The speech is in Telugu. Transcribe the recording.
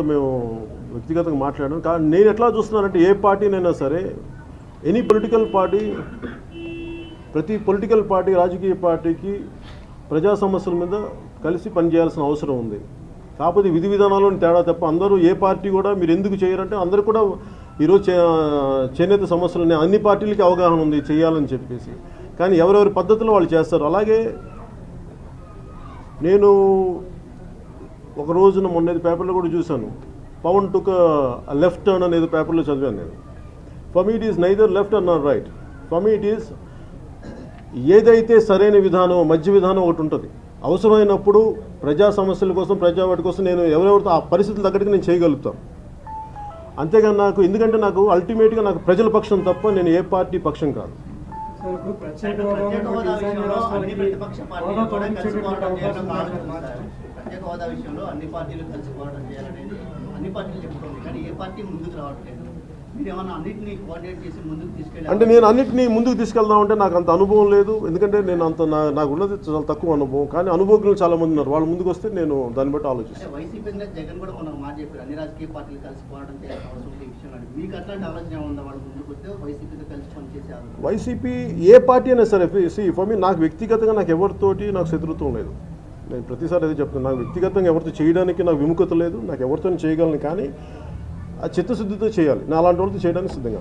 మేము వ్యక్తిగతంగా మాట్లాడాను. కానీ నేను ఎట్లా చూస్తున్నానంటే ఏ పార్టీనైనా సరే ఎనీ పొలిటికల్ పార్టీ, ప్రతి పొలిటికల్ పార్టీ, రాజకీయ పార్టీకి ప్రజా సమస్యల మీద కలిసి పనిచేయాల్సిన అవసరం ఉంది. కాకపోతే విధి విధానాలను తేడా తప్ప అందరూ ఏ పార్టీ కూడా మీరు ఎందుకు చేయరంటే అందరూ కూడా ఈరోజు చేనేత సమస్యలని అన్ని పార్టీలకి అవగాహన ఉంది చేయాలని చెప్పేసి, కానీ ఎవరెవరి పద్ధతిలో వాళ్ళు చేస్తారు. అలాగే నేను ఒక రోజున మొన్నది పేపర్లో కూడా చూశాను, పవన్ టుక్ లెఫ్ట్ టర్న్ అనేది పేపర్లో చదివాను నేను. For me it is neither left or not right. For me it is ఏదైతే సరైన విధానం, మధ్య విధానం ఒకటి ఉంటుంది. అవసరమైనప్పుడు ప్రజా సమస్యల కోసం, ప్రజావాటి కోసం నేను ఎవరెవరితో ఆ పరిస్థితుల తగ్గట్టుగా నేను చేయగలుగుతాను. అంతేగాని నాకు, ఎందుకంటే నాకు అల్టిమేట్గా నాకు ప్రజల పక్షం తప్ప నేను ఏ పార్టీ పక్షం కాదు. ప్రత్యేక హోదా విషయంలో అన్ని పార్టీలు కలిసి పోరాటం చేయాలనేది అన్ని పార్టీలు చెప్పుకోండి, కానీ ఏ పార్టీ ముందుకు రావట్లేదు. మీరు ఏమన్నా అన్నింటినీ కోఆర్డినేట్ చేసి ముందుకు తీసుకెళ్ళి అంటే నేను అన్నింటినీ ముందుకు తీసుకెళ్దామంటే నాకు అంత అనుభవం లేదు. ఎందుకంటే నేను అంత నాకు ఉన్నది చాలా తక్కువ అనుభవం. కానీ అనుభవజ్ఞులు చాలా మంది ఉన్నారు, వాళ్ళు ముందుకు వస్తే నేను దాన్ని బట్టి ఆలోచిస్తాను. వైసీపీ జగన్ కూడా మనం మాట చెప్పారు, అన్ని రాజకీయ పార్టీలు కలిసి పోరాటం చేయాల్సిన అవసరం ఈ విషయంలో. మీకు అట్లాంటి ఆలోచన ఉందా? వాళ్ళు ముందుకు వస్తే వైసీపీతో కలిసి పనిచేసే వైసీపీ ఏ పార్టీ అయినా సరే, ఫర్ మీ నాకు వ్యక్తిగతంగా నాకు ఎవరితోటి నాకు శత్రుత్వం లేదు. నేను ప్రతిసారి అదే చెప్తాను, నాకు వ్యక్తిగతంగా ఎవరితో చేయడానికి నాకు విముఖత లేదు. నాకు ఎవరితో చేయగలను, కానీ ఆ చిత్తశుద్ధితో చేయాలి. నేను అలాంటి వాళ్ళతో చేయడానికి సిద్ధంగా.